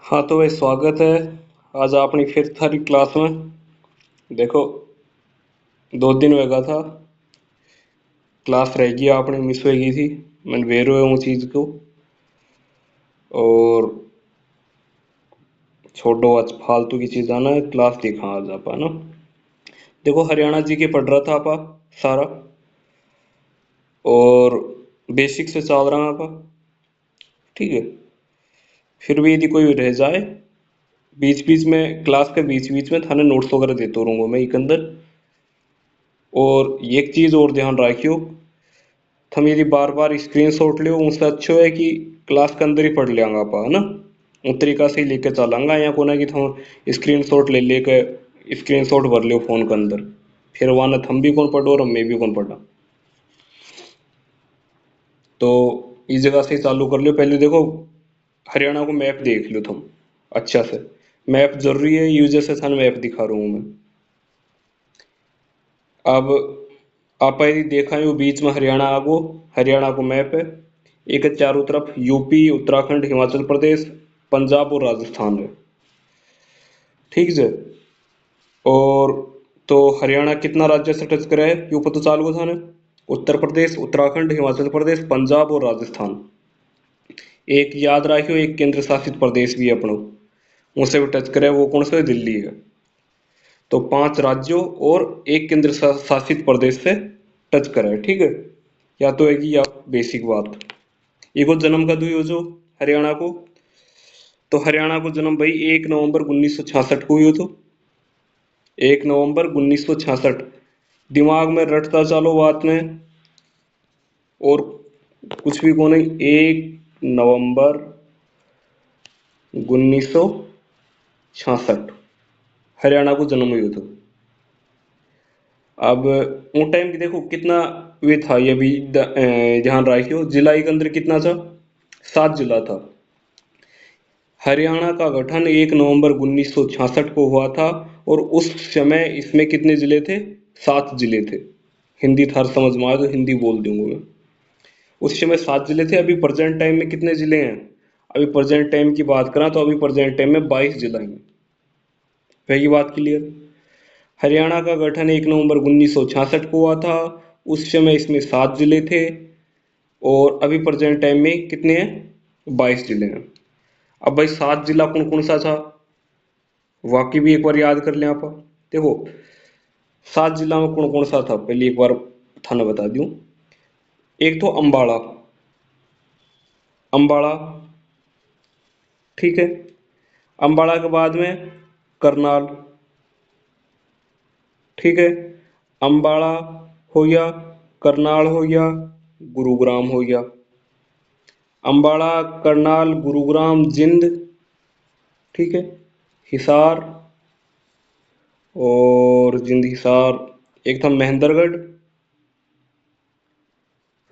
हाँ तो भाई स्वागत है आज अपनी फिर थारी क्लास में। देखो 2 दिन होगा था क्लास रह गई अपनी मिस हो गई थी। मैंने बेर हुआ हूँ चीज़ को और छोड़ो आज फालतू की चीज़ आना है क्लास देखा आज आप ना। देखो हरियाणा जी के पढ़ रहा था आपा सारा और बेसिक से चल रहा आपा। ठीक है। फिर भी यदि कोई रह जाए बीच बीच में क्लास के बीच बीच में थाने नोट्स वगैरह देते रहूँगा मैं एक अंदर। और एक चीज़ और ध्यान रखियो हम यदि बार बार स्क्रीनशॉट लियो उससे अच्छो है कि क्लास के अंदर ही पढ़ लेंगे आप है ना। उस तरीका से ही लेके चलांगा या कोना कि थम स्क्रीनशॉट ले लेके स्क्रीनशॉट भर लियो फोन के अंदर। फिर वहाँ थम भी कौन पढ़ो और मैं भी कौन पढ़ा। तो इस जगह से ही चालू कर लियो। पहले देखो हरियाणा को मैप देख लो तुम अच्छा से। मैप जरूरी है यूजर से थाने मैप दिखा रहा हूँ मैं। अब आप यदि देखा हो बीच में हरियाणा आगो हरियाणा को मैप है। एक है चारों तरफ यूपी उत्तराखंड हिमाचल प्रदेश पंजाब और राजस्थान है। ठीक है। और तो हरियाणा कितना राज्य से टच करा है यूं पता चालू था ने। उत्तर प्रदेश उत्तराखंड हिमाचल प्रदेश पंजाब और राजस्थान। एक याद रखियो एक केंद्र शासित प्रदेश भी है अपनो उनसे भी टच करे वो कौन सा है दिल्ली है। तो 5 राज्यों और एक केंद्र शासित प्रदेश से टच करा है। ठीक है। या तो है कि या बेसिक बात ये को जन्म कब हुई हो जो हरियाणा को। तो हरियाणा को जन्म भाई 1 नवंबर 1966 को हुई हो। तो 1 नवंबर 1966 दिमाग में रटता चलो बात में। और कुछ भी को नहीं 1 नवंबर 1966 हरियाणा को जन्म हुई हो। तो अब उन टाइम की देखो कितना वे था ये भी ध्यान रखियो जिला के अंदर कितना था 7 जिला था। हरियाणा का गठन 1 नवंबर 1966 को हुआ था। और उस समय इसमें कितने जिले थे 7 जिले थे। हिंदी थार समझ में आए तो हिंदी बोल दूंगा मैं। उस समय 7 जिले थे अभी प्रेजेंट टाइम में कितने जिले हैं। अभी प्रेजेंट टाइम की बात करा तो अभी प्रेजेंट टाइम में 22 जिला हैं। वही बात क्लियर। हरियाणा का गठन 1 नवंबर 1966 को हुआ था। उस समय इसमें 7 जिले थे और अभी प्रेजेंट टाइम में कितने हैं 22 जिले हैं। अब भाई 7 जिला कौन कौन सा था वाकई भी एक बार याद कर लें आप। देखो 7 जिला में कौन कौन सा था पहले एक बार थाना बता दूं। एक तो अंबाला अंबाला। ठीक है। अंबाला के बाद में करनाल। ठीक है। अंबाला हो गया करनाल हो गया गुरुग्राम हो गया। अंबाला करनाल गुरुग्राम जिंद। ठीक है। हिसार और जिंद हिसार। एक था महेंद्रगढ़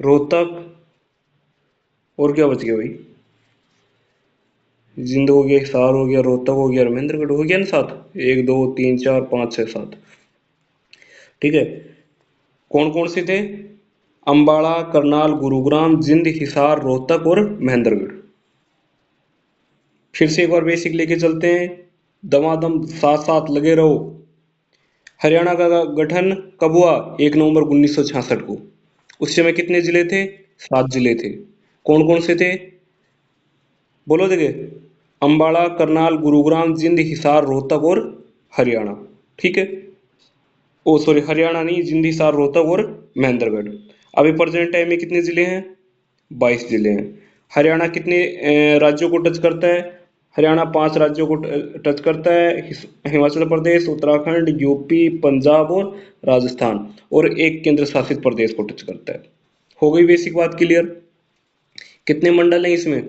रोहतक। और क्या बच गया भाई जिंद हो गया हिसार हो गया रोहतक हो गया और महेंद्रगढ़ हो गया ना 7 1 2 3 4 5 6 7। ठीक है। कौन कौन से थे अंबाला करनाल गुरुग्राम जिंद हिसार रोहतक और महेंद्रगढ़। फिर से एक बार बेसिक लेके चलते हैं दमादम साथ साथ लगे रहो। हरियाणा का गठन कब हुआ 1 नवंबर 1966 को। उस समय कितने जिले थे 7 जिले थे। कौन कौन से थे बोलो देखिए अंबाला करनाल गुरुग्राम जिंद हिसार रोहतक और हरियाणा। ठीक है। ओ सॉरी हरियाणा नहीं जिंद हिसार रोहतक और महेंद्रगढ़। अभी प्रेजेंट टाइम में कितने जिले हैं 22 जिले हैं। हरियाणा कितने राज्यों को टच करता है। हरियाणा 5 राज्यों को टच करता है हिमाचल प्रदेश उत्तराखंड यूपी पंजाब और राजस्थान। और एक केंद्र शासित प्रदेश को टच करता है। हो गई बेसिक बात क्लियर। कितने मंडल हैं इसमें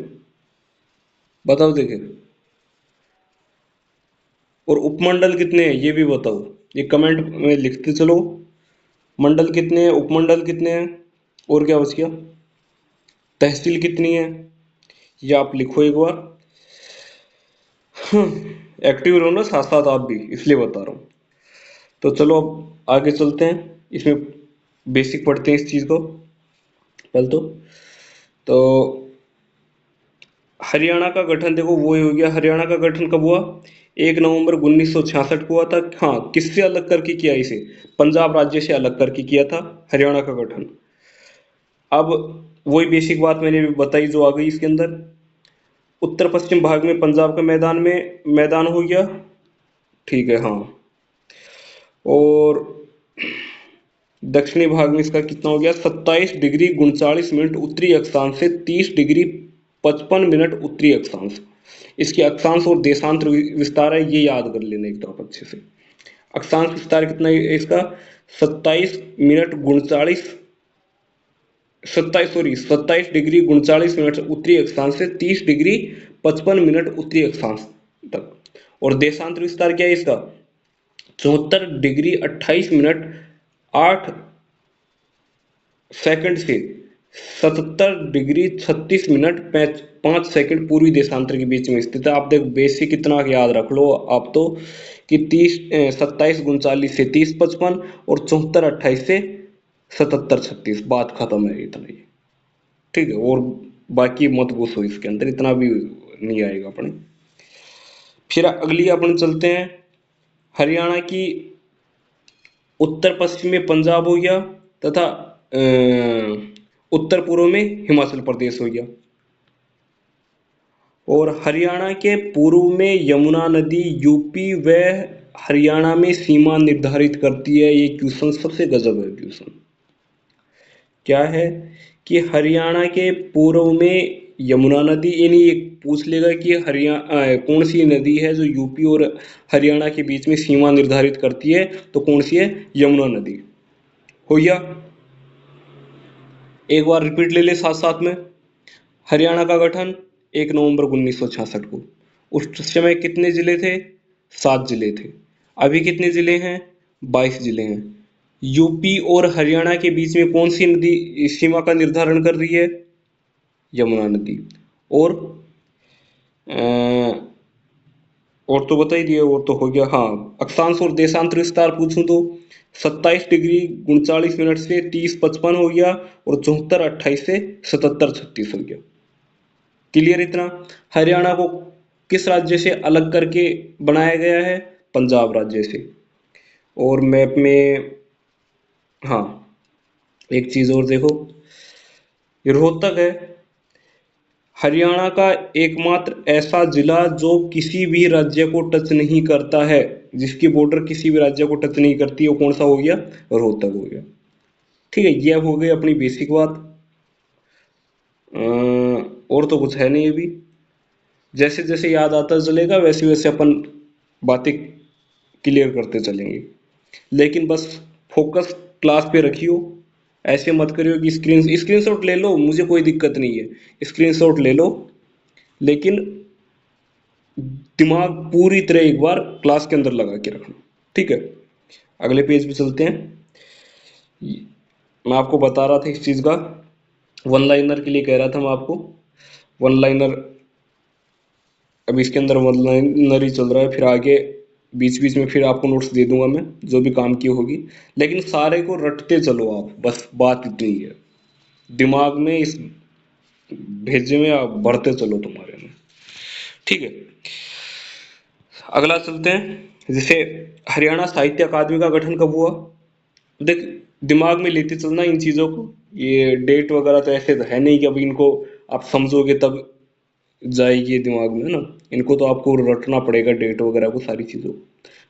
बताओ देखिए। और उपमंडल कितने हैं ये भी बताओ ये कमेंट में लिखते चलो। मंडल कितने हैं उपमंडल कितने हैं और क्या बच गया तहसील कितनी है ये आप लिखो एक बार। एक्टिव रहो ना साथ साथ आप भी इसलिए बता रहा हूँ। तो चलो अब आगे चलते हैं इसमें बेसिक पढ़ते हैं इस चीज़ को पहले तो। हरियाणा का गठन देखो वो ही हो गया। हरियाणा का गठन कब हुआ? 1 नवंबर 1966 को हुआ था। हाँ, किससे अलग करके किया इसे? पंजाब राज्य से अलग करके किया था हरियाणा का गठन। अब वही बेसिक बात मैंने भी बताई जो आ गई इसके अंदर। उत्तर पश्चिम भाग में पंजाब का मैदान हो गया। ठीक है, हाँ। और दक्षिणी भाग में इसका कितना हो गया? 27 डिग्री 39 मिनट उत्तरी अक्षांश से 30 डिग्री 55 मिनट उत्तरी अक्षांश। इसके अक्षांश और देशांतर विस्तार है, ये याद कर लेना एक तरफ अच्छे से। अक्षांश विस्तार कितना है इसका? 27 डिग्री 39 मिनट उत्तरी अक्षांश से 30 डिग्री 55 मिनट उत्तरी अक्षांश तक। और देशांतर विस्तार क्या है इसका? 74 डिग्री 58 सेकंड से 77 डिग्री 36 मिनट 5 सेकंड पूर्वी देशांतर के बीच में स्थित है। आप देख बेसिक इतना याद रख लो आप तो कि 27 39 से 30 55 और 74 28 से 77 36, बात खत्म है इतना ही। ठीक है, और बाकी मत घुसो इसके अंदर, इतना भी नहीं आएगा अपने। फिर अगली अपन चलते हैं। हरियाणा की उत्तर पश्चिम में पंजाब हो गया तथा उत्तर पूर्व में हिमाचल प्रदेश हो गया। और हरियाणा के पूर्व में यमुना नदी यूपी व हरियाणा में सीमा निर्धारित करती है। ये क्वेश्चन सबसे गजब है क्वेश्चन। क्या है कि हरियाणा के पूर्व में यमुना नदी, यानी ये पूछ लेगा कि हरियाणा कौन सी नदी है जो यूपी और हरियाणा के बीच में सीमा निर्धारित करती है, तो कौन सी है? यमुना नदी हो गया। एक बार रिपीट ले ले साथ साथ में। हरियाणा का गठन 1 नवंबर 1966 को। उस समय कितने जिले थे? 7 जिले थे। अभी कितने जिले हैं? 22 जिले हैं। यूपी और हरियाणा के बीच में कौन सी नदी सीमा का निर्धारण कर रही है? यमुना नदी। और अ, और तो बता ही दिया, और तो हो गया। हाँ, अक्षांश और देशांतर विस्तार पूछूं तो 27 डिग्री 39 मिनट से 30 55 हो गया, और 74 28 से 77 36 हो गया। क्लियर इतना? हरियाणा को किस राज्य से अलग करके बनाया गया है? पंजाब राज्य से। और मैप में, हाँ, एक चीज और देखो, ये रोहतक है हरियाणा का एकमात्र ऐसा जिला जो किसी भी राज्य को टच नहीं करता है, जिसकी बॉर्डर किसी भी राज्य को टच नहीं करती, वो कौन सा हो गया? रोहतक हो गया। ठीक है, यह हो गई अपनी बेसिक बात। और तो कुछ है नहीं अभी। जैसे जैसे याद आता चलेगा वैसे वैसे अपन बातें क्लियर करते चलेंगे। लेकिन बस फोकस क्लास पे रखियो। ऐसे मत करियो कि स्क्रीनशॉट ले लो, मुझे कोई दिक्कत नहीं है, स्क्रीनशॉट ले लो, लेकिन दिमाग पूरी तरह एक बार क्लास के अंदर लगा के रखना। ठीक है, अगले पेज पे चलते हैं। मैं आपको बता रहा था इस चीज का, वन लाइनर के लिए कह रहा था मैं आपको। वन लाइनर अब इसके अंदर वन लाइनर ही चल रहा है, फिर आगे बीच बीच में फिर आपको नोट्स दे दूंगा मैं, जो भी काम की होगी। लेकिन सारे को रटते चलो आप, बस बात इतनी है। दिमाग में इस भेजे में आप भरते चलो तुम्हारे में। ठीक है, अगला चलते हैं। जैसे हरियाणा साहित्य अकादमी का गठन कब हुआ? देख, दिमाग में लेते चलना इन चीजों को। ये डेट वगैरह तो ऐसे तो है नहीं कि अभी इनको आप समझोगे तब जाएगी ये दिमाग में, है ना। इनको तो आपको रटना पड़ेगा, डेट वगैरह को, सारी चीजों।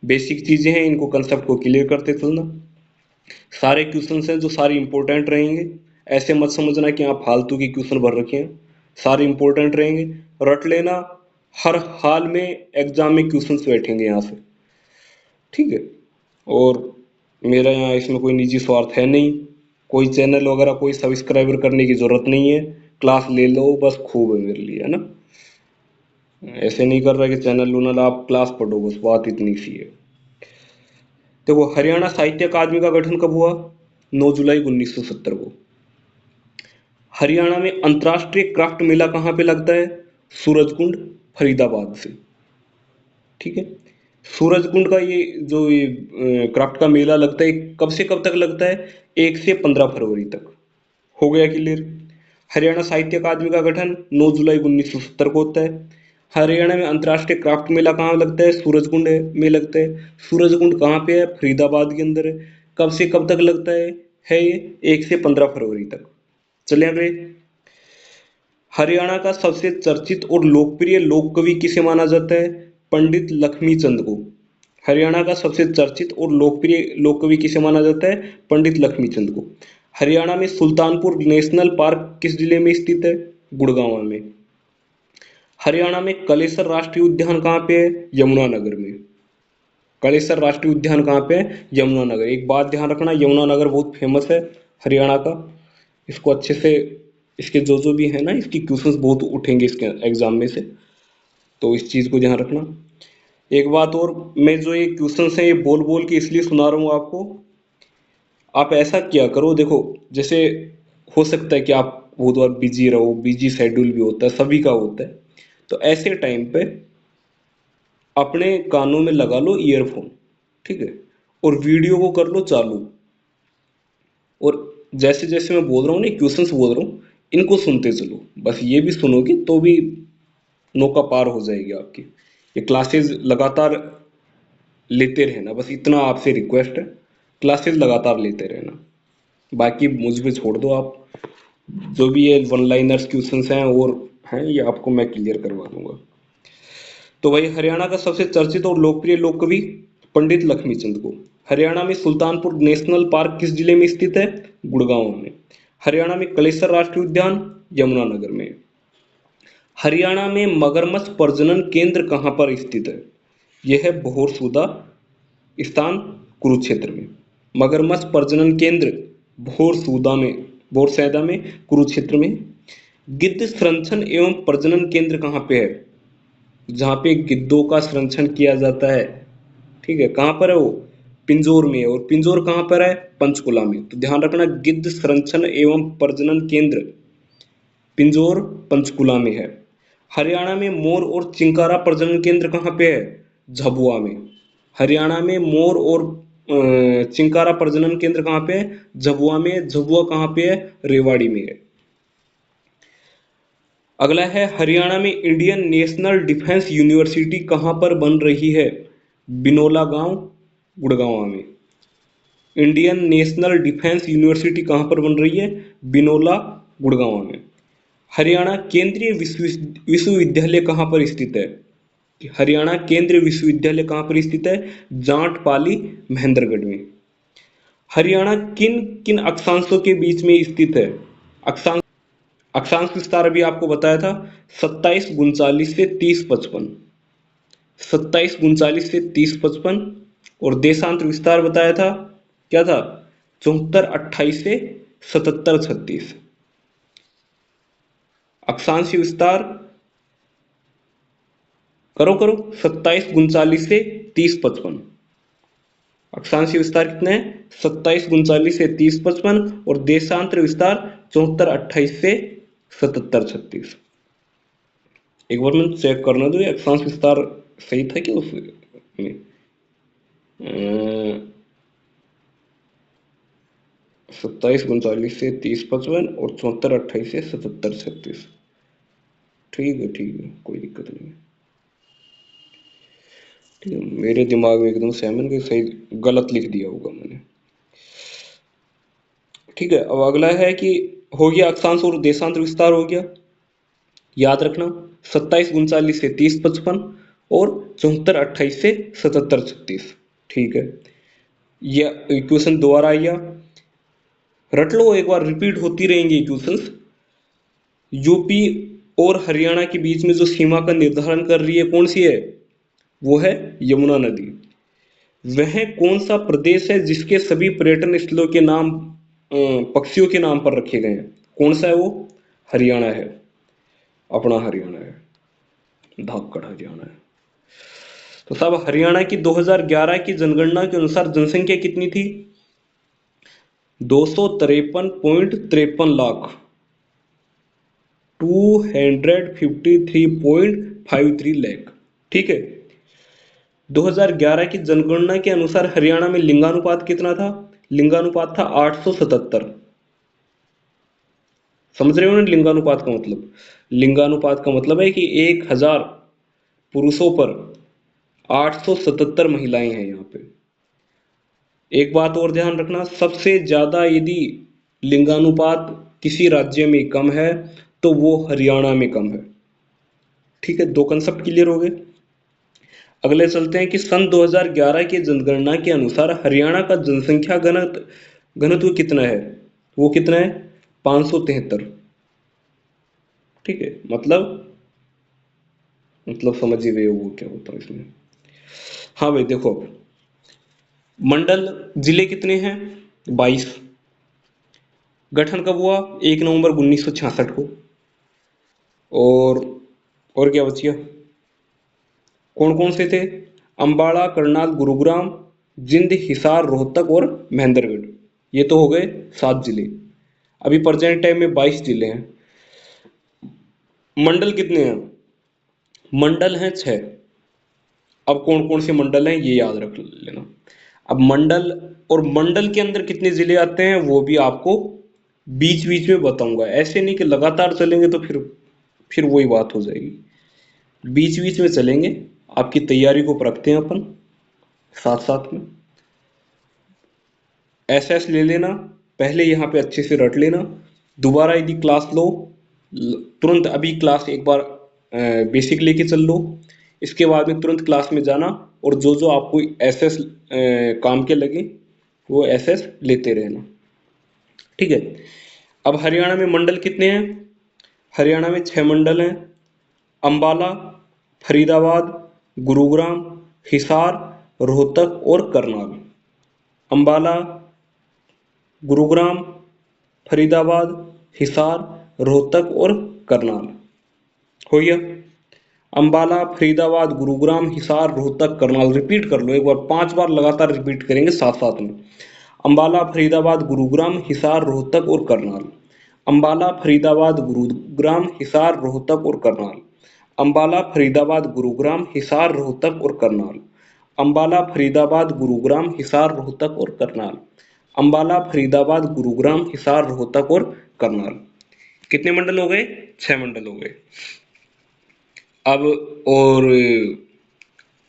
बेसिक चीजें हैं, इनको कंसेप्ट को क्लियर करते चलना। सारे क्वेश्चंस हैं जो सारे इंपॉर्टेंट रहेंगे। ऐसे मत समझना कि आप फालतू के क्वेश्चन भर रखे हैं, सारे इंपॉर्टेंट रहेंगे। रट लेना, हर हाल में एग्जाम में क्वेश्चंस बैठेंगे यहाँ से। ठीक है, और मेरा यहाँ इसमें कोई निजी स्वार्थ है नहीं, कोई चैनल वगैरह कोई सब्सक्राइबर करने की जरूरत नहीं है। क्लास ले लो बस, खूब है मेरे लिए, है ना। ऐसे नहीं कर रहा कि चैनल उनल, आप क्लास पढ़ो बस, बात इतनी सी है। देखो, हरियाणा साहित्य अकादमी का गठन कब हुआ? 9 जुलाई 1970 को। हरियाणा में अंतर्राष्ट्रीय क्राफ्ट मेला कहाँ पे लगता है? सूरजकुंड, फरीदाबाद से। ठीक है, सूरजकुंड का ये क्राफ्ट का मेला लगता है, कब से कब तक लगता है? 1 से 15 फरवरी तक। हो गया क्लियर? हरियाणा साहित्य अकादमी का गठन 9 जुलाई 1970 को होता है। हरियाणा में अंतर्राष्ट्रीय क्राफ्ट मेला कहाँ लगता है? सूरजकुंड में लगता है। सूरजकुंड कहाँ पे है? फरीदाबाद के अंदर है। कब से कब तक लगता है ये 1 से 15 फरवरी तक। चले आगे। हरियाणा का सबसे चर्चित और लोकप्रिय लोक कवि किसे माना जाता है? पंडित लक्ष्मीचंद को। हरियाणा का सबसे चर्चित और लोकप्रिय लोक कवि किसे माना जाता है? पंडित लक्ष्मीचंद को। हरियाणा में सुल्तानपुर नेशनल पार्क किस जिले में स्थित है? गुड़गांव में। हरियाणा में कलेसर राष्ट्रीय उद्यान कहाँ पे है? यमुनानगर में। कलेसर राष्ट्रीय उद्यान कहाँ पे है? यमुनानगर। एक बात ध्यान रखना, यमुनानगर बहुत फेमस है हरियाणा का। इसको अच्छे से, इसके जो भी है ना, इसकी क्वेश्चंस बहुत उठेंगे इसके एग्जाम में से, तो इस चीज़ को ध्यान रखना। एक बात और, मैं जो ये क्वेश्चंस हैं ये बोल बोल के इसलिए सुना रहा हूँ आपको। आप ऐसा किया करो, देखो जैसे हो सकता है कि आप बहुत बार बिजी रहो, बिजी शेड्यूल भी होता है, सभी का होता है, तो ऐसे टाइम पे अपने कानों में लगा लो ईयरफोन, ठीक है, और वीडियो को कर लो चालू, और जैसे जैसे मैं बोल रहा हूँ ना, क्वेश्चंस बोल रहा हूँ, इनको सुनते चलो। बस ये भी सुनोगे तो भी नौका पार हो जाएगी आपकी। ये क्लासेस लगातार लेते रहना, बस इतना आपसे रिक्वेस्ट है, क्लासेस लगातार लेते रहना। बाकी मुझ पे छोड़ दो आप, जो भी ये वन लाइनर्स क्वेश्चंस हैं और हैं ये आपको मैं क्लियर करवा दूंगा। तो भाई, हरियाणा का सबसे चर्चित और लोकप्रिय लोक कवि पंडित लक्ष्मीचंद को। हरियाणा में सुल्तानपुर नेशनल पार्क किस जिले में स्थित है? गुड़गांव में। हरियाणा में कलेसर राष्ट्रीय उद्यान यमुनानगर में। हरियाणा में मगरमच्छ प्रजनन केंद्र कहाँ पर स्थित है? यह है भोरसूदा स्थान, कुरुक्षेत्र में। मगरमच्छ प्रजनन केंद्र भोरसूदा में, भोरसैदा में, कुरुक्षेत्र में। गिद्ध संरक्षण एवं प्रजनन केंद्र कहाँ पे है? जहाँ पे गिद्धों का संरक्षण किया जाता है, ठीक है, कहाँ पर है वो? पिंजौर में है। और पिंजौर कहाँ पर है? पंचकुला में। तो ध्यान रखना, गिद्ध संरक्षण एवं प्रजनन केंद्र पिंजौर पंचकुला में है। हरियाणा में मोर और चिंकारा प्रजनन केंद्र कहाँ पे है? झाबुआ में। हरियाणा में मोर और चिंकारा प्रजनन केंद्र कहाँ पे है? झाबुआ में। झाबुआ कहाँ पे है? रेवाड़ी में है। अगला है, हरियाणा में इंडियन नेशनल डिफेंस यूनिवर्सिटी कहाँ पर बन रही है? बिनोला गांव, गुड़गांव में। इंडियन नेशनल डिफेंस यूनिवर्सिटी कहाँ पर बन रही है? बिनोला, गुड़गांव में। हरियाणा केंद्रीय विश्वविद्यालय कहाँ पर स्थित है? हरियाणा केंद्रीय विश्वविद्यालय कहाँ पर स्थित है? जाट पाली, महेंद्रगढ़ में। हरियाणा किन किन अक्षांशों के बीच में स्थित है? अक्षांश, अक्षांश विस्तार अभी आपको बताया था, 2739 से 3055। 2739 से 3055। और देशांतर विस्तार बताया था, क्या था? 7428 से 7736। अक्षांश विस्तार करो करो, 2739 से 3055। अक्षांशीय विस्तार कितने हैं? 2739 से 3055। और देशांतर विस्तार 7428 से 7736। एक बार मैं चेक करना दो, ये अक्षांश विस्तार सही था क्या उसमें? 2739 से 3055 और 7428 से 7736। ठीक है, कोई दिक्कत नहीं है। ठीक है, मेरे दिमाग में एकदम सेवन के सही गलत लिख दिया होगा मैंने। ठीक है, अब अगला है कि हो गया अक्षांश और देशांतर विस्तार हो गया, याद रखना, 2739 से 3055 और 7428 से 7736। ठीक है, यह इक्वेशन दोबारा आया, रट लो, एक बार रिपीट होती रहेंगी इक्वेशंस। यूपी और हरियाणा के बीच में जो सीमा का निर्धारण कर रही है कौन सी है? वो है यमुना नदी। वह कौन सा प्रदेश है जिसके सभी पर्यटन स्थलों के नाम पक्षियों के नाम पर रखे गए हैं? कौन सा है वो? हरियाणा है, अपना हरियाणा है, धाकड़ हरियाणा है। तो साहब, हरियाणा की 2011 की जनगणना के अनुसार जनसंख्या कितनी थी? 253.53 लाख, 253.53 लाख। ठीक है, 2011 की जनगणना के अनुसार हरियाणा में लिंगानुपात कितना था? लिंगानुपात था 877। समझ रहे हो ना लिंगानुपात का मतलब? लिंगानुपात का मतलब है कि 1000 पुरुषों पर 877 महिलाएं हैं यहाँ पे। एक बात और ध्यान रखना, सबसे ज्यादा यदि लिंगानुपात किसी राज्य में कम है तो वो हरियाणा में कम है। ठीक है, दो कंसेप्ट क्लियर हो गए। अगले चलते हैं कि सन 2011 की जनगणना के अनुसार हरियाणा का जनसंख्या घनत्व कितना है? वो कितना है? 573। ठीक है, मतलब समझ ही गए हो वो क्या होता है इसमें। हाँ भाई देखो, मंडल जिले कितने हैं? 22। गठन कब हुआ? 1 नवंबर 1966 को। और और क्या बच गया? कौन कौन से थे? अंबाला, करनाल, गुरुग्राम, जिंद, हिसार, रोहतक और महेंद्रगढ़। ये तो हो गए 7 जिले। अभी प्रेजेंट टाइम में 22 जिले हैं। मंडल कितने हैं? मंडल हैं 6। अब कौन कौन से मंडल हैं ये याद रख लेना। अब मंडल, और मंडल के अंदर कितने जिले आते हैं वो भी आपको बीच बीच में बताऊंगा। ऐसे नहीं कि लगातार चलेंगे तो फिर वही बात हो जाएगी। बीच बीच में चलेंगे। आपकी तैयारी को परखते हैं अपन साथ साथ में। एस एस ले लेना, पहले यहाँ पे अच्छे से रट लेना। दोबारा यदि क्लास लो, तुरंत अभी क्लास एक बार बेसिक लेके चल लो। इसके बाद में तुरंत क्लास में जाना, और जो जो आपको एस एस काम के लगे वो एस एस लेते रहना। ठीक है। अब हरियाणा में मंडल कितने हैं? हरियाणा में 6 मंडल हैं। अंबाला, फरीदाबाद, गुरुग्राम, हिसार, रोहतक और करनाल। अंबाला, गुरुग्राम, फरीदाबाद, हिसार, रोहतक और करनाल। हो गया। अंबाला, फरीदाबाद, गुरुग्राम, हिसार, रोहतक, करनाल। रिपीट कर लो एक बार, 5 बार लगातार रिपीट करेंगे साथ साथ में। अंबाला, फरीदाबाद, गुरुग्राम, हिसार, रोहतक और करनाल। अंबाला, फरीदाबाद, गुरुग्राम, हिसार, रोहतक और करनाल। अंबाला, फरीदाबाद, गुरुग्राम, हिसार, रोहतक और करनाल। अंबाला, फरीदाबाद, गुरुग्राम, हिसार, रोहतक और करनाल। अंबाला, फरीदाबाद, गुरुग्राम, हिसार, रोहतक और करनाल। कितने मंडल हो गए? 6 मंडल हो गए। अब और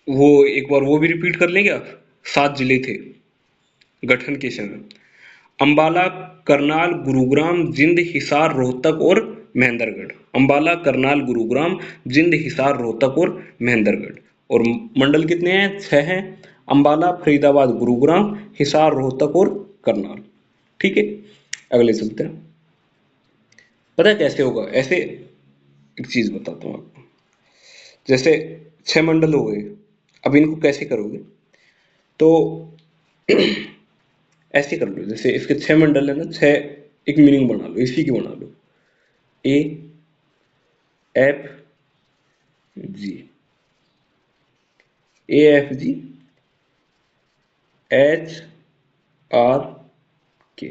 वो एक बार वो भी रिपीट कर लें क्या? 7 जिले थे गठन के समय। अंबाला, करनाल, गुरुग्राम, जिंद, हिसार, रोहतक और महेंद्रगढ़। अंबाला, करनाल, गुरुग्राम, जिंद, हिसार, रोहतक और महेंद्रगढ़। और मंडल कितने हैं? 6 हैं। अंबाला, फरीदाबाद, गुरुग्राम, हिसार, रोहतक और करनाल। ठीक है, अगले चलते हैं। पता है कैसे होगा? ऐसे एक चीज बताता हूँ आपको। जैसे 6 मंडल हो गए, अब इनको कैसे करोगे? तो ऐसे कर लो, जैसे इसके 6 मंडल है ना, 6 एक मीनिंग बना लो, इसी की बना लो। A, F, G, A F G, H, R, K.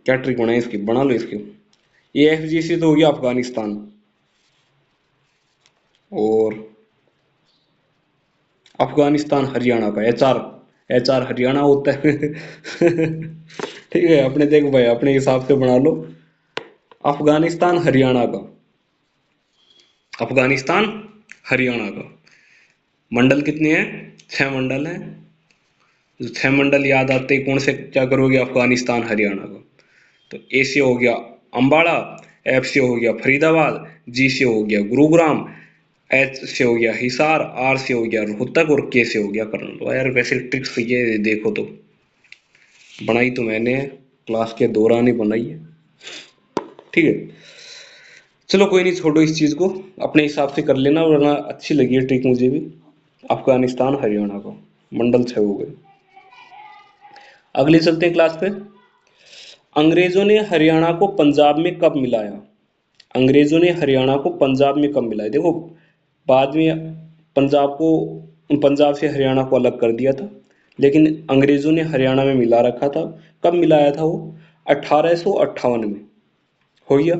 क्या ट्रिक बनाए इसकी? बना लो इसकी। ए एफ जी से तो हो गया अफगानिस्तान, और अफगानिस्तान हरियाणा का। H R, H R Haryana होता है। ठीक है, अपने देखो भाई, अपने हिसाब से बना लो। अफगानिस्तान हरियाणा का, अफगानिस्तान हरियाणा का। मंडल कितने हैं? 6 मंडल हैं। जो 6 मंडल याद आते ही कौन से क्या करोगे? अफगानिस्तान हरियाणा का। तो ए से हो गया अंबाला, एफ से हो गया फरीदाबाद, जी से हो गया गुरुग्राम, एच से हो गया हिसार, आर से हो गया रोहतक और के से हो गया करनाल। तो यार वैसे ट्रिक्स ये देखो तो बनाई तो मैंने क्लास के दौरान ही बनाई है। ठीक है, चलो कोई नहीं, छोड़ो इस चीज को, अपने हिसाब से कर लेना, वरना अच्छी लगी है ट्रिक मुझे भी। अफगानिस्तान हरियाणा का मंडल 6 हो गए। अगले चलते हैं क्लास पे। अंग्रेजों ने हरियाणा को पंजाब में कब मिलाया? अंग्रेजों ने हरियाणा को पंजाब में कब मिलाया? देखो, बाद में पंजाब को, पंजाब से हरियाणा को अलग कर दिया था, लेकिन अंग्रेजों ने हरियाणा में मिला रखा था। कब मिलाया था वो? 1858 में। हो गया।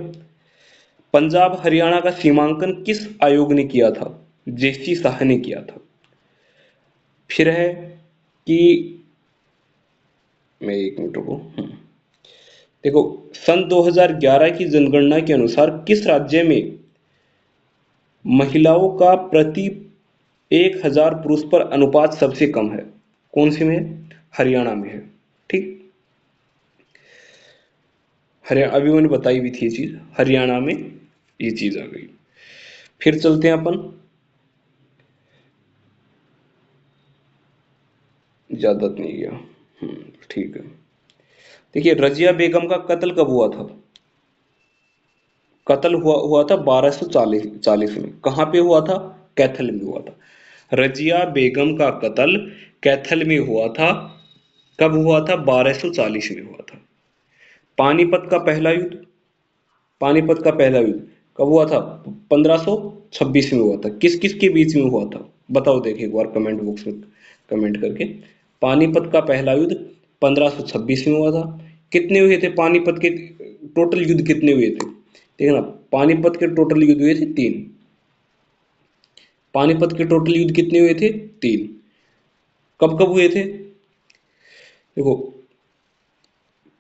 पंजाब हरियाणा का सीमांकन किस आयोग ने किया था? जेसी शाह ने किया था। फिर है कि मैं 1 मिनट रुको। देखो, सन 2011 की जनगणना के अनुसार किस राज्य में महिलाओं का प्रति 1,000 पुरुष पर अनुपात सबसे कम है? कौन से में है? हरियाणा में है। ठीक, हरियाणा, अभी मैंने बताई भी थी ये चीज, हरियाणा में ये चीज आ गई। फिर चलते हैं अपन, ज्यादा नहीं गया। ठीक है। देखिए, रजिया बेगम का कत्ल कब हुआ था? कत्ल हुआ था 1240 में। कहाँ पे हुआ था? कैथल में हुआ था। रजिया बेगम का कत्ल कैथल में हुआ था। कब हुआ था? 1240 में हुआ था। पानीपत का पहला युद्ध, पानीपत का पहला युद्ध कब हुआ था? 1526 में हुआ था। किस किस के बीच में हुआ था? बताओ, देखिए एक बार कमेंट बॉक्स में कमेंट करके। पानीपत का पहला युद्ध 1526 में हुआ था। कितने हुए थे पानीपत के? टोटल युद्ध कितने हुए थे? ठीक है ना, पानीपत के टोटल युद्ध हुए थे 3। पानीपत के टोटल युद्ध कितने हुए थे? 3। कब कब हुए थे? देखो,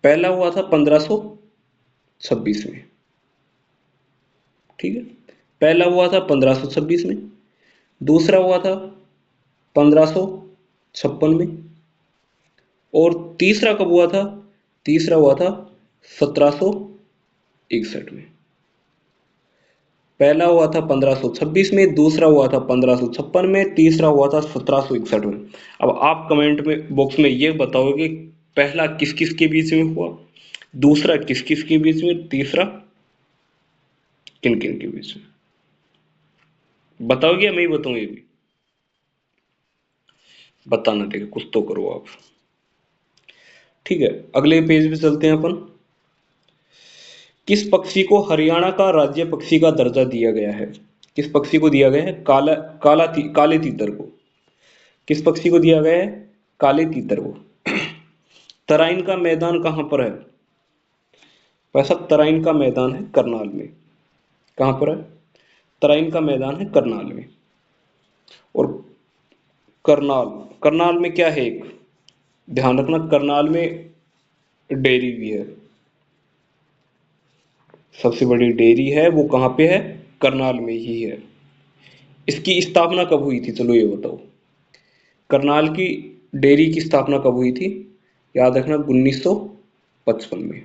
पहला हुआ था 1526 में। ठीक है, पहला हुआ था 1526 में। दूसरा हुआ था 1556 में। और तीसरा कब हुआ था? तीसरा हुआ था 1761 में। पहला हुआ था 1526 में, दूसरा हुआ था 1556 में, तीसरा हुआ था 1761 में। अब आप कमेंट में बॉक्स में ये बताओगे, पहला किस किस के बीच में हुआ, दूसरा किस किस के बीच में, तीसरा किन किन के बीच में? बताओगे या मैं ही बताऊं? ये भी बताना, देगा कुछ तो करो आप। ठीक है, अगले पेज पे चलते हैं अपन। किस पक्षी को हरियाणा का राज्य पक्षी का दर्जा दिया गया है? किस पक्षी को दिया गया है? काले तीतर को। किस पक्षी को दिया गया है? काले तीतर को। तराइन का मैदान कहाँ पर है? वैसा तराइन का मैदान है करनाल में। कहाँ पर है? तराइन का मैदान है करनाल में। और करनाल, करनाल में क्या है? एक ध्यान रखना, करनाल में डेयरी भी है। सबसे बड़ी डेयरी है वो कहाँ पे है? करनाल में ही है। इसकी स्थापना कब हुई थी? चलो ये बताओ, करनाल की डेयरी की स्थापना कब हुई थी? याद रखना, 1955 में।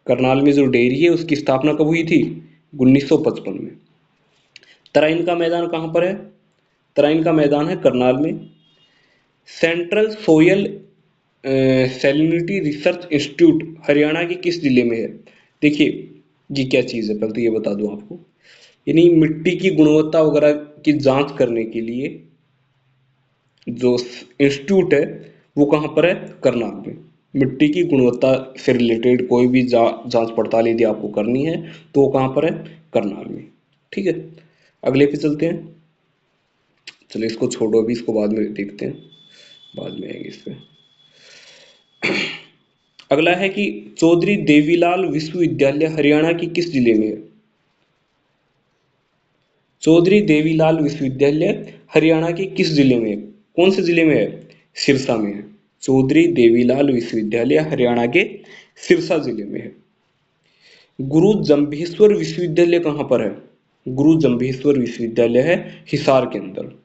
करनाल में जो डेयरी है उसकी स्थापना कब हुई थी? 1955 में। तराइन का मैदान कहाँ पर है? तराइन का मैदान है करनाल में। Central soil salinity research institute Haryana के किस जिले में है? देखिए, ये क्या चीज़ है, पहले तो ये बता दूं आपको। यानी मिट्टी की गुणवत्ता वगैरह की जांच करने के लिए जो इंस्टीट्यूट है वो कहाँ पर है? करनाल में। मिट्टी की गुणवत्ता से रिलेटेड कोई भी जांच पड़ताल यदि आपको करनी है तो वो कहाँ पर है? करनाल में। ठीक है, अगले पे चलते हैं। चलिए इसको छोड़ो, अभी इसको बाद में देखते हैं, बाद में आएंगे इस पे। अगला है कि चौधरी देवीलाल विश्वविद्यालय हरियाणा की किस जिले में है? चौधरी देवीलाल विश्वविद्यालय हरियाणा के किस जिले में है? कौन से जिले में है? सिरसा में है। चौधरी देवीलाल विश्वविद्यालय हरियाणा के सिरसा जिले में है। गुरु जंभेश्वर विश्वविद्यालय कहाँ पर है? गुरु जंभेश्वर विश्वविद्यालय है हिसार के अंदर।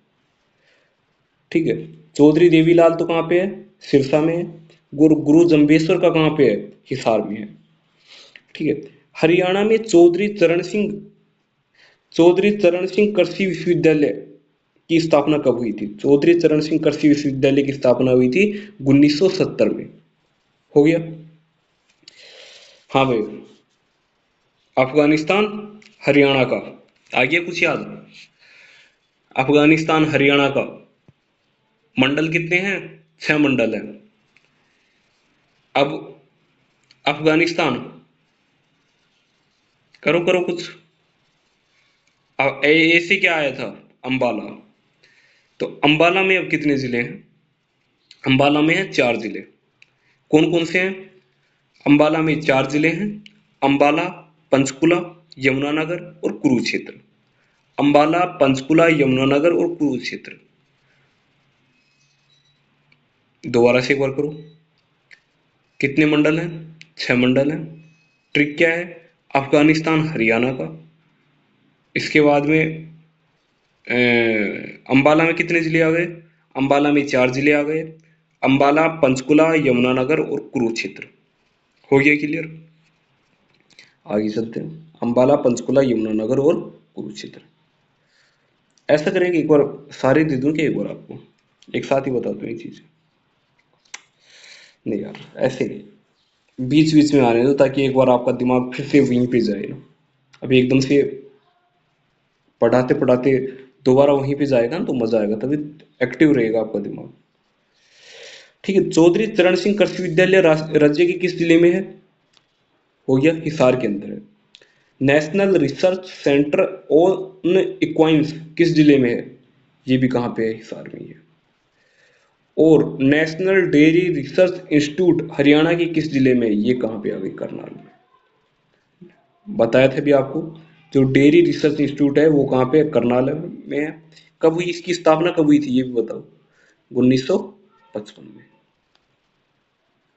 ठीक है, चौधरी देवीलाल तो कहाँ पे है? सिरसा में है। गुरु जंभेश्वर का कहाँ पे है? हिसार में है। ठीक है, हरियाणा में चौधरी चरण सिंह कृषि विश्वविद्यालय की स्थापना कब हुई थी? चौधरी चरण सिंह कृषि विश्वविद्यालय की स्थापना हुई थी 1970 में। हो गया। हाँ भाई, अफगानिस्तान हरियाणा का आ गया कुछ याद? अफगानिस्तान हरियाणा का मंडल कितने हैं? 6 मंडल हैं। अब अफगानिस्तान, करो करो कुछ। ए से क्या आया था? अंबाला। तो अंबाला में अब कितने जिले हैं? अंबाला में है 4 जिले। कौन कौन से हैं? अंबाला में 4 जिले हैं। अंबाला, पंचकुला, यमुनानगर और कुरुक्षेत्र। अंबाला, पंचकुला, यमुनानगर और कुरुक्षेत्र। दोबारा से एक बार करो। कितने मंडल हैं? 6 मंडल हैं। ट्रिक क्या है? अफगानिस्तान हरियाणा का। इसके बाद में अंबाला में कितने जिले आ गए? अंबाला में 4 जिले आ गए। अंबाला, पंचकुला, यमुनानगर और कुरुक्षेत्र। हो गया क्लियर? आगे चलते हैं। अंबाला, पंचकुला, यमुनानगर और कुरुक्षेत्र। ऐसा करेंगे एक बार सारे दे दूं कि एक बार आपको एक साथ ही बता दूं ये चीज? नहीं यार, ऐसे नहीं, बीच बीच में आने दो ताकि एक बार आपका दिमाग फिर से वहीं पे जाए ना। अभी एकदम से पढ़ाते पढ़ाते दोबारा वहीं पे जाएगा ना तो मजा आएगा, तभी एक्टिव रहेगा आपका दिमाग। ठीक है, चौधरी चरण सिंह कृषि विद्यालय राज्य के किस जिले में है? हो गया, हिसार के अंदर है। नेशनल रिसर्च सेंटर ऑन इक्वाइंस किस जिले में है? ये भी कहाँ पे है? हिसार में ही है। और national dairy research institute Haryana के किस जिले में है? ये कहाँ पे आ गई? करनाल में। बताया था भी आपको, जो डेयरी रिसर्च इंस्टीट्यूट है वो कहाँ पे है? करनाल में है। कब हुई इसकी स्थापना, कब हुई थी ये भी बताओ? 1955 में।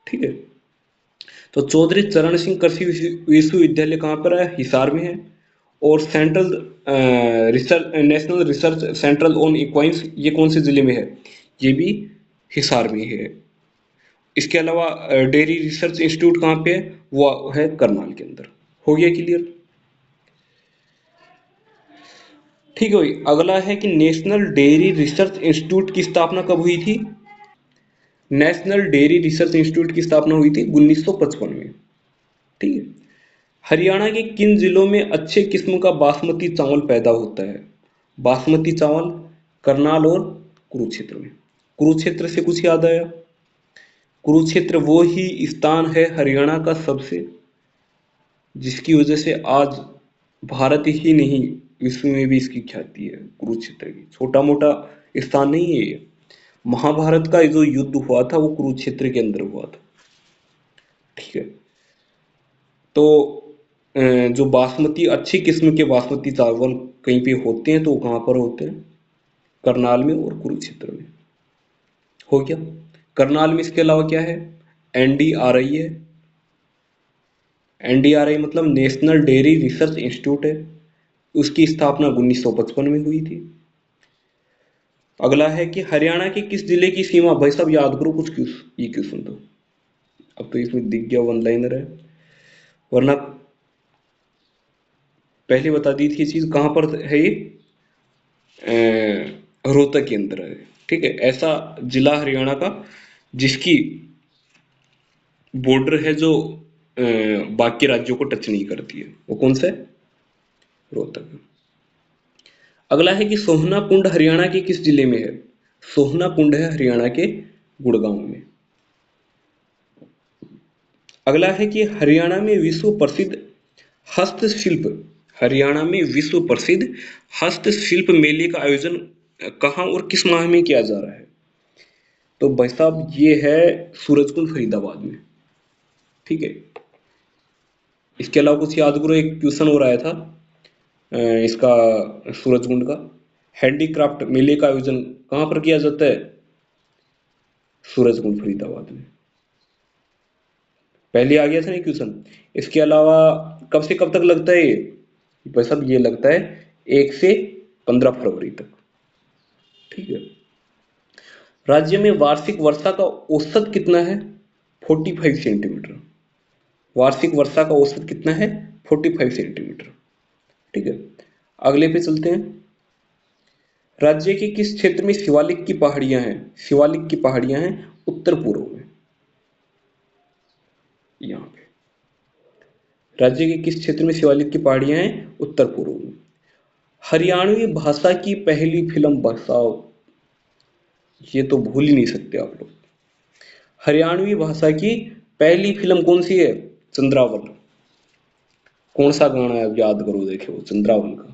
ठीक है, तो चौधरी चरण सिंह कृषि विश्वविद्यालय कहाँ पर है? हिसार में है। और central research national research central on equines ये कौन से जिले में है? ये भी हिसार में है। इसके अलावा डेयरी रिसर्च इंस्टीट्यूट कहाँ पे है? वो है करनाल के अंदर। हो गया क्लियर? ठीक है भाई, अगला है कि नेशनल डेयरी रिसर्च इंस्टीट्यूट की स्थापना कब हुई थी? नेशनल डेयरी रिसर्च इंस्टीट्यूट की स्थापना हुई थी 1955 में। ठीक है, हरियाणा के किन जिलों में अच्छे किस्म का बासमती चावल पैदा होता है? बासमती चावल करनाल और कुरुक्षेत्र में। कुरुक्षेत्र से कुछ याद आया? कुरुक्षेत्र वो ही स्थान है हरियाणा का सबसे, जिसकी वजह से आज भारत ही नहीं विश्व में भी इसकी ख्याति है कुरुक्षेत्र की। छोटा मोटा स्थान नहीं है ये। महाभारत का जो युद्ध हुआ था वो कुरुक्षेत्र के अंदर हुआ था। ठीक है, तो जो बासमती अच्छी किस्म के बासमती चावल कहीं पे होते हैं तो वो कहाँ पर होते हैं? करनाल में और कुरुक्षेत्र में। हो गया। करनाल में इसके अलावा क्या है? एनडीआरआई है। एनडीआरआई मतलब नेशनल डेयरी रिसर्च इंस्टीट्यूट है। उसकी स्थापना 1955 में हुई थी। अगला है कि हरियाणा के किस जिले की सीमा, भाई साहब याद करो कुछ क्यों, ये क्वेश्चन तो अब तो इसमें दिख गया, वन लाइनर है, वरना पहले बता दी थी ये चीज। कहाँ पर है ये? रोहतक के अंदर है। ठीक है, ऐसा जिला हरियाणा का जिसकी बॉर्डर है जो बाकी राज्यों को टच नहीं करती है, वो कौन सा है? रोहतक। अगला है कि सोहना कुंड हरियाणा के किस जिले में है? सोहना कुंड है हरियाणा के गुड़गांव में। अगला है कि हरियाणा में विश्व प्रसिद्ध हस्तशिल्प हरियाणा में विश्व प्रसिद्ध हस्तशिल्प मेले का आयोजन कहाँ और किस माह में किया जा रहा है? तो भाई साहब ये है सूरजकुंड फरीदाबाद में। ठीक है, इसके अलावा कुछ याद करो, एक क्वेश्चन और आया था इसका, सूरजकुंड का हैंडीक्राफ्ट मेले का आयोजन कहाँ पर किया जाता है? सूरजकुंड फरीदाबाद में। पहले आ गया था ना क्वेश्चन। इसके अलावा कब से कब तक लगता है ये? भाई साहब ये लगता है 1 से 15 फरवरी तक। ठीक है, राज्य में वार्षिक वर्षा का औसत कितना है? 45 सेंटीमीटर। वार्षिक वर्षा का औसत कितना है? 45 सेंटीमीटर। ठीक है, अगले पे चलते हैं। राज्य के किस क्षेत्र में शिवालिक की पहाड़ियां हैं? शिवालिक की पहाड़ियां हैं उत्तर पूर्व में, यहाँ पे। राज्य के किस क्षेत्र में शिवालिक की पहाड़ियां हैं? उत्तर पूर्व में। हरियाणवी भाषा की पहली फिल्म बसाओ, ये तो भूल ही नहीं सकते आप लोग। हरियाणवी भाषा की पहली फिल्म कौन सी है? चंद्रावल। कौन सा गाना है, अब याद करो, देखे वो चंद्रावल का।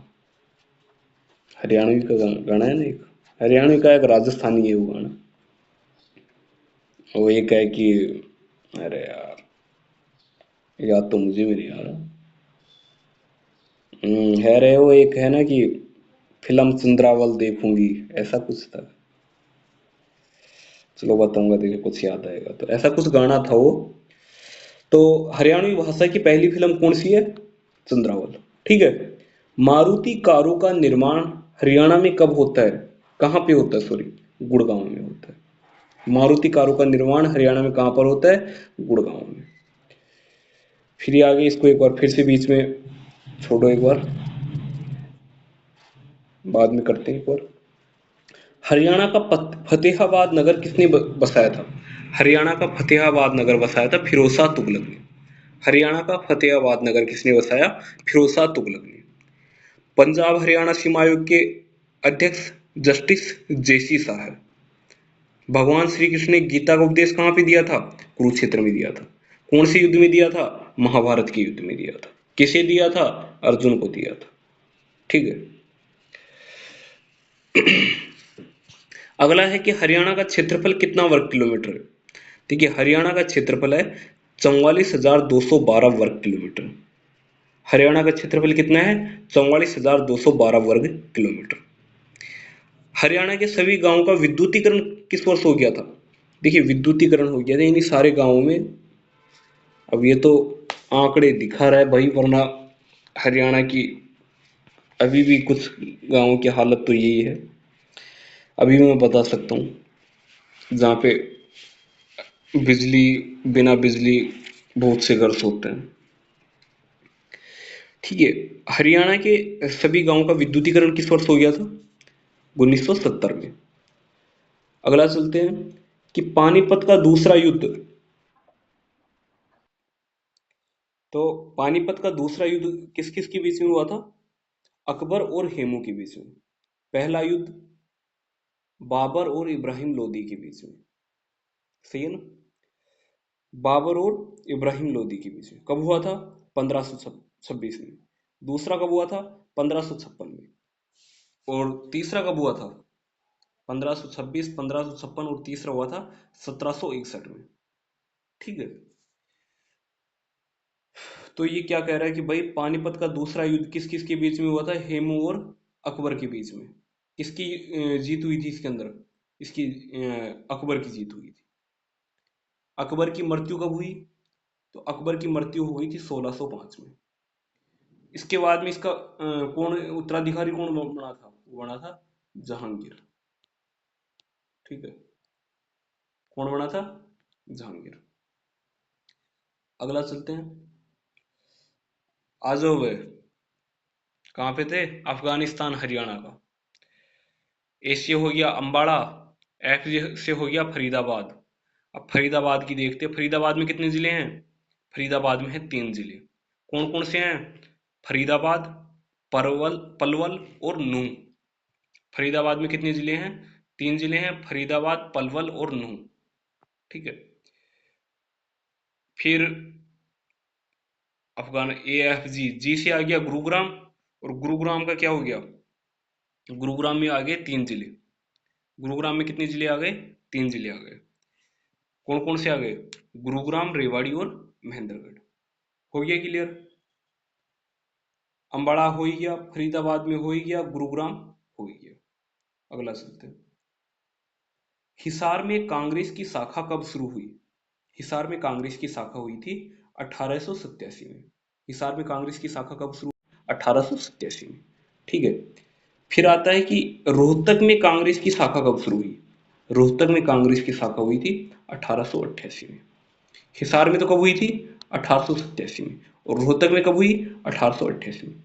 हरियाणवी का गाना है ना एक, हरियाणवी का एक राजस्थानी है वो गाना। वो एक है कि, अरे यार याद तो मुझे भी नहीं आ रहा। है रे, वो एक है ना कि फिल्म चंद्रावल देखूंगी, ऐसा कुछ था। चलो बताऊंगा, देखिए कुछ याद आएगा तो। ऐसा कुछ गाना था वो। तो हरियाणवी भाषा की पहली फिल्म कौन सी है? चंद्रावल। ठीक है। मारुति कारों का निर्माण हरियाणा में कब होता है? कहाँ पे होता है, सॉरी, गुड़गांव में होता है। मारुति कारों का निर्माण हरियाणा में कहाँ पर होता है? गुड़गांव में। फिर ये आगे इसको एक बार फिर से बीच में छोड़ो, एक बार बाद में करते हैं एक बार। हरियाणा का फतेहाबाद नगर किसने बसाया था? हरियाणा का फतेहाबाद नगर बसाया था फिरोज शाह तुगलक ने। हरियाणा का फतेहाबाद नगर किसने बसाया? फिरोज शाह तुगलक ने। पंजाब हरियाणा सीमा आयोग के अध्यक्ष जस्टिस जेसी शाह है। भगवान श्री कृष्ण ने गीता का उपदेश कहाँ पे दिया था? कुरुक्षेत्र में दिया था। कौन से युद्ध में दिया था? महाभारत के युद्ध में दिया था। किसे दिया था? अर्जुन को दिया था। ठीक है। अगला है कि हरियाणा का क्षेत्रफल कितना वर्ग किलोमीटर है? देखिए हरियाणा का क्षेत्रफल है 44,212 वर्ग किलोमीटर। हरियाणा का क्षेत्रफल कितना है? 44,212 वर्ग किलोमीटर। हरियाणा के सभी गांवों का विद्युतीकरण किस वर्ष हो गया था? देखिए विद्युतीकरण हो गया था यानी सारे गांवों में। अब ये तो आंकड़े दिखा रहा है भाई, वरना हरियाणा की अभी भी कुछ गांवों की हालत तो यही है। अभी मैं बता सकता हूँ जहाँ पे बिजली, बिना बिजली बहुत से घर सोते हैं। ठीक है। हरियाणा के सभी गांवों का विद्युतीकरण किस वर्ष हो गया था? 1970 में। अगला चलते हैं कि पानीपत का दूसरा युद्ध। तो पानीपत का दूसरा युद्ध किस किस के बीच में हुआ था? अकबर और हेमू के बीच में। पहला युद्ध बाबर और इब्राहिम लोदी के बीच में। सही है ना? बाबर और इब्राहिम लोदी के बीच में कब हुआ था? 1526 में। दूसरा कब हुआ था? 1556 में। और तीसरा कब हुआ था? 1526, 1556 और तीसरा हुआ था 1761 में। ठीक है। तो ये क्या कह रहा है कि भाई पानीपत का दूसरा युद्ध किस किस के बीच में हुआ था? हेमू और अकबर के बीच में। किसकी जीत हुई थी इसके अंदर? इसकी अकबर की जीत हुई थी। अकबर की मृत्यु कब हुई? तो अकबर की मृत्यु हुई थी 1605 में। इसके बाद में इसका कौन उत्तराधिकारी कौन बना था? वो बना था जहांगीर। ठीक है। कौन बना था? जहांगीर। अगला चलते हैं। आ जाओ वे, कहाँ पे थे? अफगानिस्तान हरियाणा का। ए से हो गया अंबाड़ा, एफ से हो गया फरीदाबाद। अब फरीदाबाद की देखते हैं, फरीदाबाद में कितने जिले हैं? फरीदाबाद में है 3 जिले। कौन कौन से हैं? फरीदाबाद, परवल पलवल और नूह। फरीदाबाद में कितने जिले हैं? 3 जिले हैं, फरीदाबाद, पलवल और नूह। ठीक है। फिर अफगान ए एफ जी, जी से आ गया गुरुग्राम। और गुरुग्राम का क्या हो गया? गुरुग्राम में आ गए 3 जिले। गुरुग्राम में कितने जिले आ गए? 3 जिले आ गए। कौन कौन से आ गए? गुरुग्राम, रेवाड़ी और महेंद्रगढ़। हो गया क्लियर? अंबाला हो ही गया, फरीदाबाद में हो ही गया, गुरुग्राम हो ही गया। अगला चलते हैं। हिसार में कांग्रेस की शाखा कब शुरू हुई? हिसार में कांग्रेस की शाखा हुई थी 1887 में। हिसार में कांग्रेस की शाखा कब शुरू? 1887 में। ठीक है। फिर आता है कि रोहतक में कांग्रेस की शाखा कब शुरू हुई? रोहतक में कांग्रेस की शाखा हुई थी 1888 में। हिसार में तो कब हुई थी? 1887 में। और रोहतक में कब हुई? 1888 में।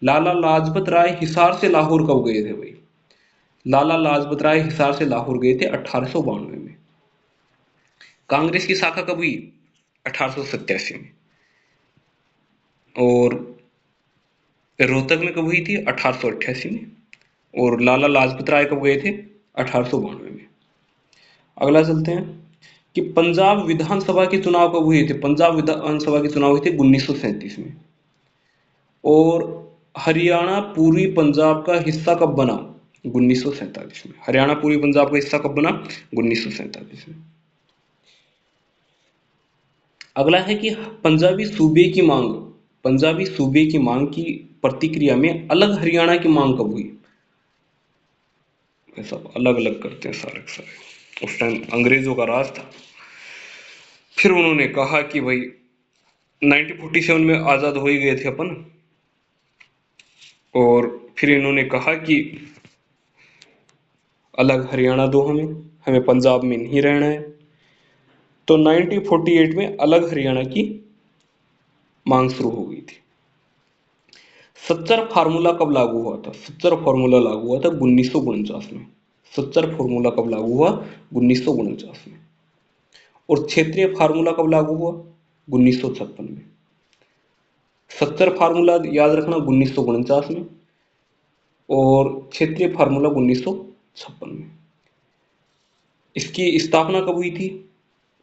लाला लाजपत राय हिसार से लाहौर कब गए थे भाई? लाला लाजपत राय हिसार से लाहौर गए थे 1892 में। कांग्रेस की शाखा कब हुई? 1887 में। और रोहतक में कब हुई थी? 1888 में। और लाला लाजपत राय कब गए थे? 1892 में। अगला चलते हैं कि पंजाब विधानसभा के चुनाव कब हुए थे? पंजाब विधानसभा के चुनाव हुए थे 1937 में। और हरियाणा पूर्वी पंजाब का हिस्सा कब बना? 1947 में। हरियाणा पूर्वी पंजाब का हिस्सा कब बना? 1947 में। अगला है कि पंजाबी सूबे की मांग, पंजाबी सूबे की मांग की प्रतिक्रिया में अलग हरियाणा की मांग कब हुई? सब अलग अलग करते हैं सारे के सारे। उस टाइम अंग्रेजों का राज था। फिर उन्होंने कहा कि भाई 1947 में आज़ाद हो ही गए थे अपन, और फिर इन्होंने कहा कि अलग हरियाणा दो हमें, हमें पंजाब में नहीं रहना है। तो 1948 में अलग हरियाणा की मांग शुरू हो गई थी। सच्चर फार्मूला कब लागू हुआ था? सच्चर फार्मूला लागू हुआ था 1949 में। सच्चर फार्मूला कब लागू हुआ? 1949 में। और क्षेत्रीय फार्मूला कब लागू हुआ? 1956 में। सच्चर फार्मूला याद रखना 1949 में, और क्षेत्रीय फार्मूला 1956 में। इसकी स्थापना कब हुई थी?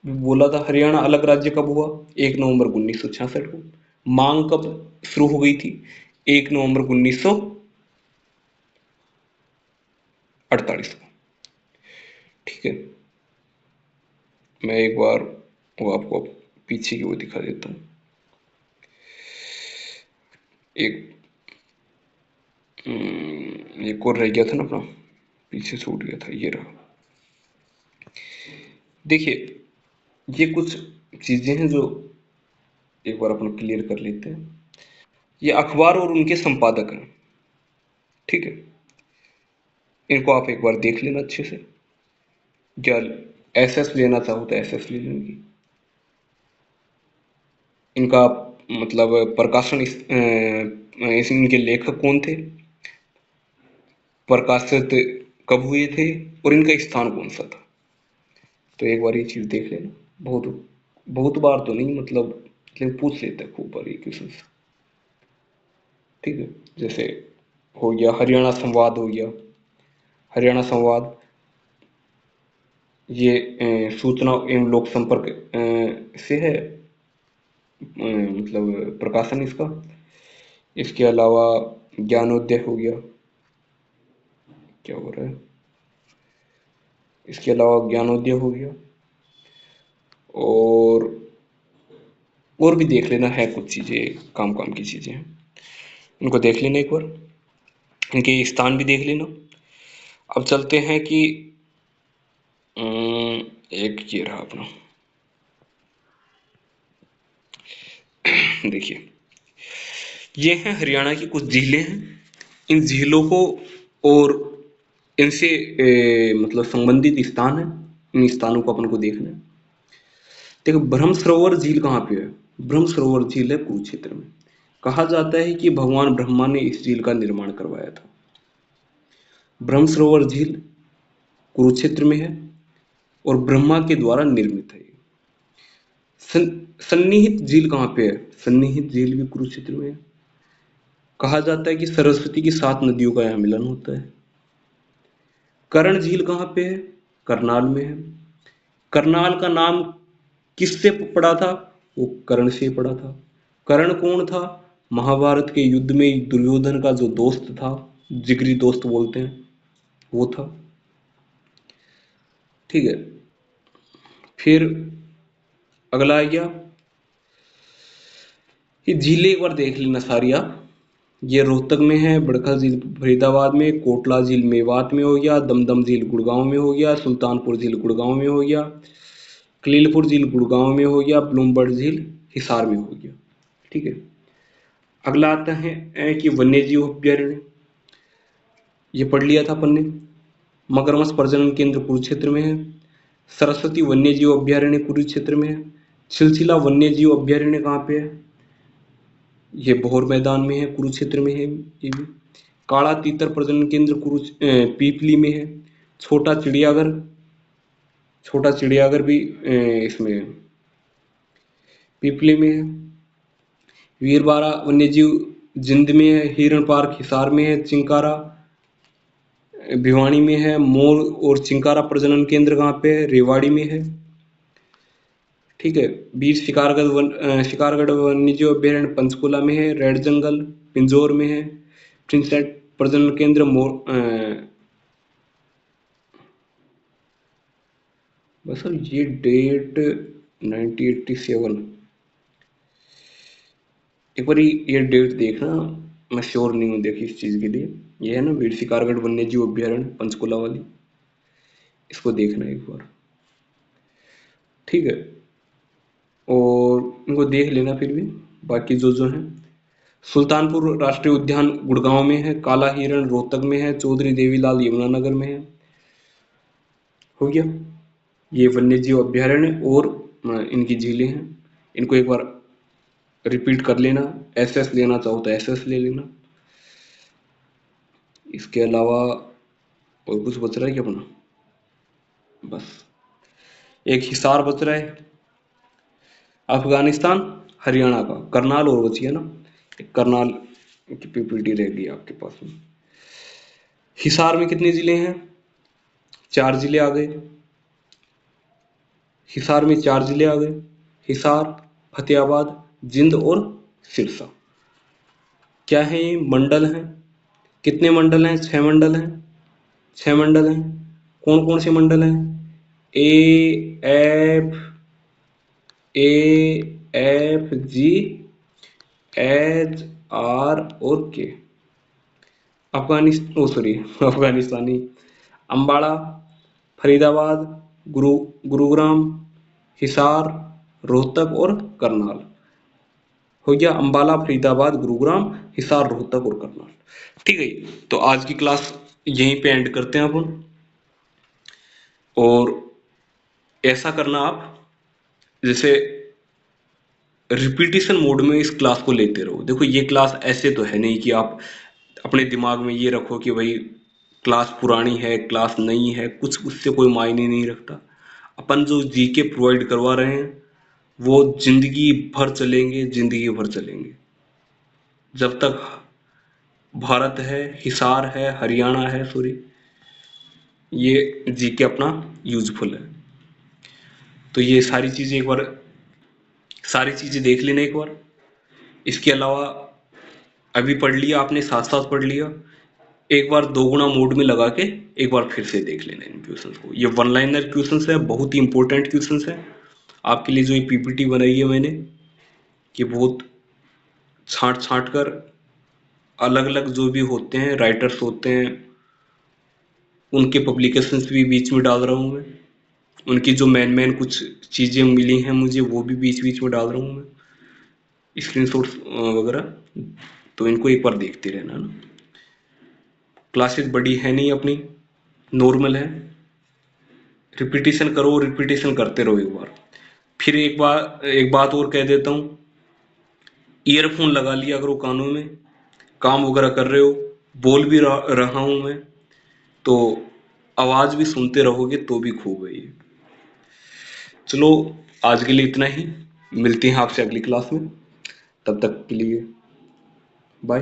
बोला था हरियाणा अलग राज्य कब हुआ? 1 नवंबर 1966 को। मांग कब शुरू हो गई थी? 1 नवंबर 1948 को। ठीक है, मैं एक बार वो आपको पीछे की वो दिखा देता हूँ। एक और रह गया था ना अपना, पीछे छूट गया था, ये रहा। देखिए, ये कुछ चीजें हैं जो एक बार अपन क्लियर कर लेते हैं। ये अखबार और उनके संपादक हैं, ठीक है। इनको आप एक बार देख लेना अच्छे से। क्या एसएस लेना चाहो तो एसएस ले लेंगे। इनका मतलब प्रकाशन इनके लेखक कौन थे, प्रकाशित कब हुए थे, और इनका स्थान कौन सा था। तो एक बार ये चीज देख लेना। बहुत बहुत बार तो नहीं, मतलब लेकिन पूछ लेते हैं खूब बार ये क्वेश्चन। ठीक है, जैसे हो गया हरियाणा संवाद, हो गया हरियाणा संवाद। ये सूचना एवं लोक संपर्क से है, मतलब प्रकाशन इसका। इसके अलावा ज्ञानोदय हो गया, क्या हो रहा है, इसके अलावा ज्ञानोदय हो गया। और भी देख लेना है, कुछ चीज़ें काम काम की चीज़ें हैं, इनको देख लेना एक बार, इनके स्थान भी देख लेना। अब चलते हैं कि एक ये रहा अपना। देखिए, ये हैं हरियाणा की कुछ झीलें हैं। इन झीलों को और इनसे मतलब संबंधित स्थान है, इन स्थानों को अपन को देखना है। देखो, ब्रह्म सरोवर झील कहाँ पे है? ब्रह्म सरोवर झील है कुरुक्षेत्र में। कहा जाता है कि भगवान ब्रह्मा ने इस झील का निर्माण करवाया था। ब्रह्म सरोवर झील कुरुक्षेत्र में है और ब्रह्मा के द्वारा निर्मित है। सन्निहित झील कहाँ पे है? सन्निहित झील भी कुरुक्षेत्र में है। कहा जाता है कि सरस्वती की 7 नदियों का यहाँ मिलन होता है। कर्ण झील कहाँ पे है? करनाल में है। करनाल का नाम किससे पड़ा था? वो कर्ण से पड़ा था। कर्ण कौन था? महाभारत के युद्ध में दुर्योधन का जो दोस्त था, जिगरी दोस्त बोलते हैं, वो था। ठीक है, फिर अगला आ गया, ये झीलें एक बार देख लेना सारी आप। ये रोहतक में है, बड़खा झील फरीदाबाद में, कोटला झील मेवात में हो गया, दमदम झील गुड़गांव में हो गया, सुल्तानपुर झील गुड़गांव में हो गया, कलीलपुर झील गुड़गांव में हो गया, ब्लूमबर्ड झील हिसार में हो गया। ठीक है, अगला आता है कि वन्य जीव अभ्यारण्य। ये पढ़ लिया था अपन ने। मगरमच्छ प्रजनन केंद्र कुरुक्षेत्र में है। सरस्वती वन्य जीव अभ्यारण्य कुरुक्षेत्र में है। सिलसिला वन्य जीव अभ्यारण्य कहाँ पे है? ये भोर मैदान में है, कुरुक्षेत्र में है ये भी। काला तीतर प्रजनन केंद्र पीपली में है। छोटा चिड़ियाघर, छोटा चिड़ियाघर भी इसमें पीपली में है। वीरबारा वन्यजीव जिंद में है। हिरण पार्क हिसार में है। चिंकारा भिवानी में है। मोर और चिंकारा प्रजनन केंद्र कहाँ पे है? रेवाड़ी में है। ठीक है, बीर शिकारगढ़ वन्यजीव अभ्यारण्य पंचकुला में है। रेड जंगल पिंजौर में है। प्रिंसेट प्रजनन केंद्र बस अब ये डेट 1987, एक बार ये डेट देखना, मैं श्योर नहीं हूँ देखी इस चीज के लिए। ये है ना बीर शिकारगढ़ वन्यजीव अभ्यारण्य पंचकुला वाली, इसको देखना एक बार, ठीक है। और इनको देख लेना फिर भी, बाकी जो जो है। सुल्तानपुर राष्ट्रीय उद्यान गुड़गांव में है, काला हिरण रोहतक में है, चौधरी देवीलाल यमुनानगर में है। हो गया, ये वन्य जीव अभ्यारण्य और इनकी झीलें हैं। इनको एक बार रिपीट कर लेना। एसएस लेना चाहो तो एसएस ले लेना। इसके अलावा और कुछ बच रहा है क्या अपना? बस एक हिसार बच रहा है, अफगानिस्तान हरियाणा का, करनाल और बची है ना, एक करनाल की पीपीटी रह गई आपके पास में। हिसार में कितने जिले हैं? 4 जिले आ गए। हिसार में 4 जिले आ गए, हिसार, फतेहाबाद, जिंद और सिरसा। क्या है ये? मंडल हैं। कितने मंडल हैं? 6 मंडल हैं। 6 मंडल हैं। कौन कौन से मंडल हैं? ए एफ जी, एच आर और के। अफगानिस्तान, ओ सॉरी अफगानिस्तानी, अम्बाड़ा, फरीदाबाद, गुरुग्राम, हिसार, रोहतक और करनाल। हो गया, अम्बाला, फरीदाबाद, गुरुग्राम, हिसार, रोहतक और करनाल। ठीक है, तो आज की क्लास यहीं पे एंड करते हैं अपन। और ऐसा करना आप, जैसे रिपीटिशन मोड में इस क्लास को लेते रहो। देखो ये क्लास ऐसे तो है नहीं कि आप अपने दिमाग में ये रखो कि भाई क्लास पुरानी है, क्लास नई है, कुछ उससे कोई मायने नहीं रखता। अपन जो जीके प्रोवाइड करवा रहे हैं वो जिंदगी भर चलेंगे, जिंदगी भर चलेंगे। जब तक भारत है, हिसार है, हरियाणा है, सॉरी, ये जीके अपना यूजफुल है। तो ये सारी चीजें एक बार, सारी चीजें देख लेना एक बार। इसके अलावा अभी पढ़ लिया आपने, साथ साथ पढ़ लिया, एक बार दोगुना मोड में लगा के एक बार फिर से देख लेना इन क्वेश्चंस को। ये वन लाइनर क्वेश्चंस है, बहुत ही इंपॉर्टेंट क्वेश्चंस है आपके लिए। जो ये पीपीटी बनाई है मैंने, कि बहुत छांट छांट कर अलग अलग जो भी होते हैं राइटर्स होते हैं उनके पब्लिकेशंस भी बीच में डाल रहा हूँ मैं। उनकी जो मेन मेन कुछ चीजें मिली हैं मुझे वो भी बीच बीच में डाल रहा हूँ मैं, स्क्रीनशॉट्स वगैरह। तो इनको एक बार देखते रहना ना। क्लासेस बड़ी है नहीं अपनी, नॉर्मल है। रिपीटिशन करो, रिपीटिशन करते रहो एक बार। फिर एक बात और कह देता हूँ, ईयरफोन लगा लिया करो कानों में, काम वगैरह कर रहे हो, बोल भी रहा हूँ मैं, तो आवाज भी सुनते रहोगे तो भी खूब है ये। चलो आज के लिए इतना ही, मिलते हैं आपसे अगली क्लास में, तब तक के लिए बाय।